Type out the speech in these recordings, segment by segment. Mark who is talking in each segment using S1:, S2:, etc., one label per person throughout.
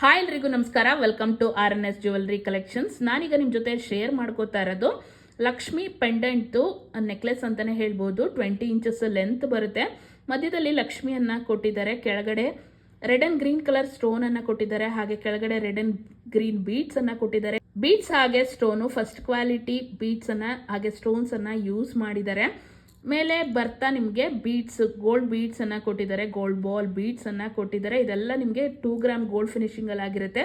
S1: Hi ಎಲ್ರಿಗೂ ನಮಸ್ಕಾರ. Welcome to RNS jewellery collections. ನಾನೀಗ ನಿಮ್ಮ ಜೊತೆ ಶೇರ್ ಮಾಡ್ಕೋತಾ ಇರೋದು ಲಕ್ಷ್ಮಿ ಪೆಂಡೆಂಟ್ದು ನೆಕ್ಲೆಸ್ ಅಂತಾನೆ ಹೇಳ್ಬೋದು. 20 ಇಂಚಸ್ ಲೆಂತ್ ಬರುತ್ತೆ. ಮಧ್ಯದಲ್ಲಿ ಲಕ್ಷ್ಮಿಯನ್ನ ಕೊಟ್ಟಿದ್ದಾರೆ. ಕೆಳಗಡೆ red and green colour stone ಅನ್ನ ಕೊಟ್ಟಿದ್ದಾರೆ. ಹಾಗೆ ಕೆಳಗಡೆ ರೆಡ್ ಅಂಡ್ ಗ್ರೀನ್ ಬೀಡ್ಸ್ ಅನ್ನ ಕೊಟ್ಟಿದ್ದಾರೆ. ಬೀಡ್ಸ್ ಹಾಗೆ ಸ್ಟೋನು ಫಸ್ಟ್ ಕ್ವಾಲಿಟಿ ಬೀಡ್ಸ್ ಅನ್ನ ಹಾಗೆ ಸ್ಟೋನ್ಸ್ ಅನ್ನ ಯೂಸ್ ಮಾಡಿದ್ದಾರೆ. ಮೇಲೆ ಬರ್ತಾ ನಿಮಗೆ ಬೀಡ್ಸ್ ಗೋಲ್ಡ್ ಬೀಡ್ಸ್ ಅನ್ನ ಕೊಟ್ಟಿದ್ದಾರೆ. ಗೋಲ್ಡ್ ಬಾಲ್ ಬೀಡ್ಸ್ ಅನ್ನ ಕೊಟ್ಟಿದ್ದಾರೆ. ಇದೆಲ್ಲ ನಿಮಗೆ 2 ಗ್ರಾಮ್ ಗೋಲ್ಡ್ ಫಿನಿಶಿಂಗ್ ಅಲ್ಲಿ ಆಗಿರುತ್ತೆ.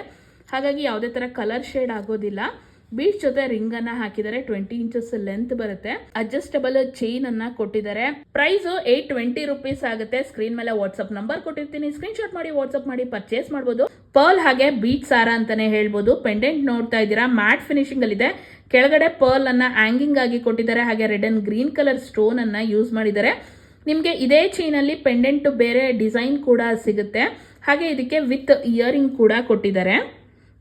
S1: ಹಾಗಾಗಿ ಯಾವುದೇ ತರ ಕಲರ್ ಶೇಡ್ ಆಗೋದಿಲ್ಲ. ಬೀಡ್ಸ್ ಜೊತೆ ರಿಂಗ್ ಅನ್ನ ಹಾಕಿದ್ದಾರೆ. 20 ಇಂಚಸ್ ಲೆಂತ್ ಬರುತ್ತೆ. ಅಡ್ಜಸ್ಟಬಲ್ ಚೈನ್ ಅನ್ನ ಕೊಟ್ಟಿದ್ದಾರೆ. ಪ್ರೈಸ್ 820 ರುಪೀಸ್ ಆಗುತ್ತೆ. ಸ್ಕ್ರೀನ್ ಮೇಲೆ ವಾಟ್ಸ್ಆಪ್ ನಂಬರ್ ಕೊಟ್ಟಿರ್ತೀನಿ. ಸ್ಕ್ರೀನ್ ಶಾಟ್ ಮಾಡಿ ವಾಟ್ಸ್ಆಪ್ ಮಾಡಿ ಪರ್ಚೇಸ್ ಮಾಡಬಹುದು. ಪರ್ಲ್ ಹಾಗೆ ಬೀಡ್ಸ್ ಹಾರ ಅಂತಾನೆ ಹೇಳ್ಬೋದು. ಪೆಂಡೆಂಟ್ ನೋಡ್ತಾ ಇದ್ದೀರಾ, ಮ್ಯಾಟ್ ಫಿನಿಶಿಂಗ್ ಅಲ್ಲಿ ಇದೆ. ಕೆಳಗಡೆ ಪರ್ಲ್ ಅನ್ನ ಹ್ಯಾಂಗಿಂಗ್ ಆಗಿ ಕೊಟ್ಟಿದ್ದಾರೆ. ಹಾಗೆ red and green colour stone ಅನ್ನ ಯೂಸ್ ಮಾಡಿದ್ದಾರೆ. ನಿಮ್ಗೆ ಇದೇ ಚೈನ್ ಅಲ್ಲಿ ಪೆಂಡೆಂಟ್ ಬೇರೆ ಡಿಸೈನ್ ಕೂಡ ಸಿಗುತ್ತೆ. ಹಾಗೆ ಇದಕ್ಕೆ ವಿತ್ ಇಯರಿಂಗ್ ಕೂಡ ಕೊಟ್ಟಿದ್ದಾರೆ.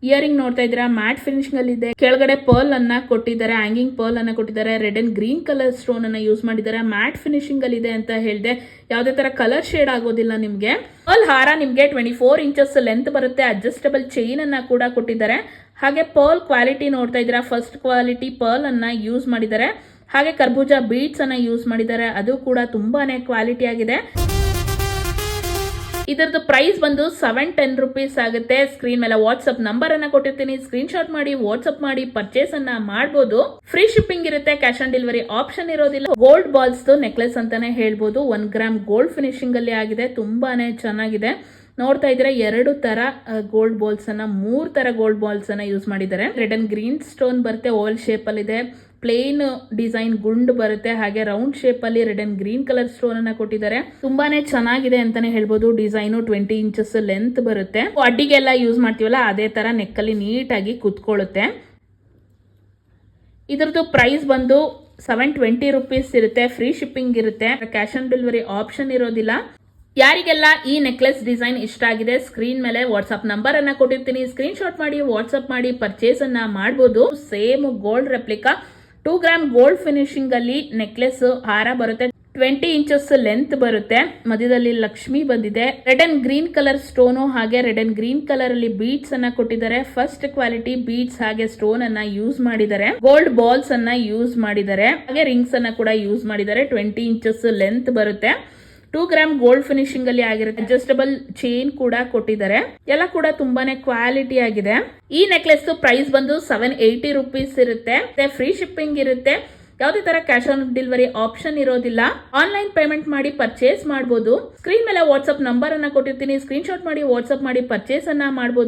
S1: ಇಯರಿಂಗ್ ನೋಡ್ತಾ ಇದ್ದೀರಾ, ಮ್ಯಾಟ್ ಫಿನಿಶಿಂಗ್ ಅಲ್ಲಿ ಇದೆ. ಕೆಳಗಡೆ ಪರ್ಲ್ ಅನ್ನ ಕೊಟ್ಟಿದ್ದಾರೆ, ಹ್ಯಾಂಗಿಂಗ್ ಪರ್ಲ್ ಅನ್ನ ಕೊಟ್ಟಿದ್ದಾರೆ. Red and green colour stone ಅನ್ನ ಯೂಸ್ ಮಾಡಿದ್ದಾರೆ. ಮ್ಯಾಟ್ ಫಿನಿಶಿಂಗ್ ಅಲ್ಲಿ ಇದೆ ಅಂತ ಹೇಳಿದೆ. ಯಾವುದೇ ತರ ಕಲರ್ ಶೇಡ್ ಆಗೋದಿಲ್ಲ ನಿಮ್ಗೆ. ಪರ್ಲ್ ಹಾರ ನಿಮ್ಗೆ 24 ಇಂಚಸ್ ಲೆಂತ್ ಬರುತ್ತೆ. ಅಡ್ಜಸ್ಟಬಲ್ ಚೈನ್ ಅನ್ನ ಕೂಡ ಕೊಟ್ಟಿದ್ದಾರೆ. ಹಾಗೆ ಪರ್ಲ್ ಕ್ವಾಲಿಟಿ ನೋಡ್ತಾ ಇದ್ದೀರಾ, ಫಸ್ಟ್ ಕ್ವಾಲಿಟಿ ಪರ್ಲ್ ಅನ್ನ ಯೂಸ್ ಮಾಡಿದ್ದಾರೆ. ಹಾಗೆ ಕರ್ಬೂಜ ಬೀಡ್ಸ್ ಅನ್ನ ಯೂಸ್ ಮಾಡಿದ್ದಾರೆ. ಅದು ಕೂಡ ತುಂಬಾನೇ ಕ್ವಾಲಿಟಿ ಆಗಿದೆ. ಇದರದ್ದು ಪ್ರೈಸ್ ಬಂದು 710 ರುಪೀಸ್ ಆಗುತ್ತೆ. ಸ್ಕ್ರೀನ್ ಮೇಲೆ ವಾಟ್ಸ್ಆಪ್ ನಂಬರ್ ಅನ್ನ ಕೊಟ್ಟಿರ್ತೀನಿ. ಸ್ಕ್ರೀನ್ ಶಾಟ್ ಮಾಡಿ ವಾಟ್ಸ್ಆಪ್ ಮಾಡಿ ಪರ್ಚೇಸ್ ಅನ್ನ ಮಾಡಬಹುದು. ಫ್ರೀ ಶಿಪ್ಪಿಂಗ್ ಇರುತ್ತೆ. ಕ್ಯಾಶ್ ಆನ್ ಡೆಲಿವರಿ ಆಪ್ಷನ್ ಇರೋದಿಲ್ಲ. ಗೋಲ್ಡ್ ಬಾಲ್ಸ್ ನೆಕ್ಲೆಸ್ ಅಂತಾನೆ ಹೇಳ್ಬೋದು. 1 ಗ್ರಾಮ್ ಗೋಲ್ಡ್ ಫಿನಿಶಿಂಗ್ ಅಲ್ಲಿ ಆಗಿದೆ. ತುಂಬಾನೇ ಚೆನ್ನಾಗಿದೆ. ನೋಡ್ತಾ ಇದ್ರೆ 2 ತರ ಗೋಲ್ಡ್ ಬಾಲ್ಸ್ ಅನ್ನ 3 ತರ ಗೋಲ್ಡ್ ಬಾಲ್ಸ್ ಅನ್ನ ಯೂಸ್ ಮಾಡಿದ್ದಾರೆ. ರೆಡ್ ಅಂಡ್ ಗ್ರೀನ್ ಸ್ಟೋನ್ ಬರುತ್ತೆ. ಓವಲ್ ಶೇಪ್ ಅಲ್ಲಿ ಇದೆ. ಪ್ಲೇನ್ ಡಿಸೈನ್ ಗುಂಡು ಬರುತ್ತೆ. ಹಾಗೆ ರೌಂಡ್ ಶೇಪ್ ಅಲ್ಲಿ red and green colour stone ಅನ್ನ ಕೊಟ್ಟಿದ್ದಾರೆ. ತುಂಬಾನೇ ಚೆನ್ನಾಗಿದೆ ಅಂತಾನೆ ಹೇಳ್ಬೋದು. ಡಿಸೈನು 20 ಇಂಚಸ್ ಲೆಂತ್ ಬರುತ್ತೆ. ಅಡ್ಡಿಗೆಲ್ಲ ಯೂಸ್ ಮಾಡ್ತೀವಲ್ಲ ಅದೇ ತರ ನೆಕ್ ಅಲ್ಲಿ ನೀಟಾಗಿ ಕುತ್ಕೊಳ್ಳುತ್ತೆ. ಇದರದ್ದು ಪ್ರೈಸ್ ಬಂದು 720 ರುಪೀಸ್ ಇರುತ್ತೆ. ಫ್ರೀ ಶಿಪ್ಪಿಂಗ್ ಇರುತ್ತೆ. ಕ್ಯಾಶ್ ಆನ್ ಡೆಲಿವರಿ ಆಪ್ಷನ್ ಇರೋದಿಲ್ಲ. ಯಾರಿಗೆಲ್ಲ ಈ ನೆಕ್ಲೆಸ್ ಡಿಸೈನ್ ಇಷ್ಟ ಆಗಿದೆ, ಸ್ಕ್ರೀನ್ ಮೇಲೆ ವಾಟ್ಸ್ಆಪ್ ನಂಬರ್ ಅನ್ನ ಕೊಟ್ಟಿರ್ತೀನಿ. ಸ್ಕ್ರೀನ್ ಶಾಟ್ ಮಾಡಿ ವಾಟ್ಸ್ಆಪ್ ಮಾಡಿ ಪರ್ಚೇಸ್ ಅನ್ನ ಮಾಡಬಹುದು. Same gold replica 2 gram gold finishing ಅಲ್ಲಿ ನೆಕ್ಲೆಸ್ ಹಾರ ಬರುತ್ತೆ. 20 ಇಂಚಸ್ ಲೆಂತ್ ಬರುತ್ತೆ. ಮಧ್ಯದಲ್ಲಿ ಲಕ್ಷ್ಮಿ ಬಂದಿದೆ. Red and green colour stone ಹಾಗೆ ರೆಡ್ ಅಂಡ್ ಗ್ರೀನ್ ಕಲರ್ ಅಲ್ಲಿ ಬೀಡ್ಸ್ ಅನ್ನ ಕೊಟ್ಟಿದ್ದಾರೆ. ಫಸ್ಟ್ ಕ್ವಾಲಿಟಿ ಬೀಡ್ಸ್ ಹಾಗೆ ಸ್ಟೋನ್ ಅನ್ನ ಯೂಸ್ ಮಾಡಿದ್ದಾರೆ. ಗೋಲ್ಡ್ ಬಾಲ್ಸ್ ಅನ್ನ ಯೂಸ್ ಮಾಡಿದ್ದಾರೆ. ಹಾಗೆ ರಿಂಗ್ಸ್ ಅನ್ನ ಕೂಡ ಯೂಸ್ ಮಾಡಿದ್ದಾರೆ. 20 ಇಂಚಸ್ ಲೆಂತ್ ಬರುತ್ತೆ. 2 ಗ್ರಾಮ್ ಗೋಲ್ಡ್ ಫಿನಿಶಿಂಗ್ ಅಲ್ಲಿ ಆಗಿರುತ್ತೆ. ಅಡ್ಜಸ್ಟಬಲ್ ಚೈನ್ ಕೂಡ ಕೊಟ್ಟಿದ್ದಾರೆ. ಎಲ್ಲ ಕೂಡ ತುಂಬಾನೇ ಕ್ವಾಲಿಟಿ ಆಗಿದೆ. ಈ ನೆಕ್ಲೆಸ್ ಪ್ರೈಸ್ ಬಂದು 780 ರುಪೀಸ್ ಇರುತ್ತೆ. ಫ್ರೀ ಶಿಪ್ಪಿಂಗ್ ಇರುತ್ತೆ. ಯಾವುದೇ ತರ ಕ್ಯಾಶ್ ಆನ್ ಡೆಲಿವರಿ ಆಪ್ಷನ್ ಇರೋದಿಲ್ಲ. ಆನ್ಲೈನ್ ಪೇಮೆಂಟ್ ಮಾಡಿ ಪರ್ಚೇಸ್ ಮಾಡಬಹುದು. ಸ್ಕ್ರೀನ್ ಮೇಲೆ ವಾಟ್ಸ್ಆಪ್ ನಂಬರ್ ಅನ್ನ ಕೊಟ್ಟಿರ್ತೀನಿ. ಸ್ಕ್ರೀನ್ ಶಾಟ್ ಮಾಡಿ ವಾಟ್ಸ್ಆಪ್ ಮಾಡಿ ಪರ್ಚೇಸ್ ಅನ್ನ ಮಾಡಬಹುದು.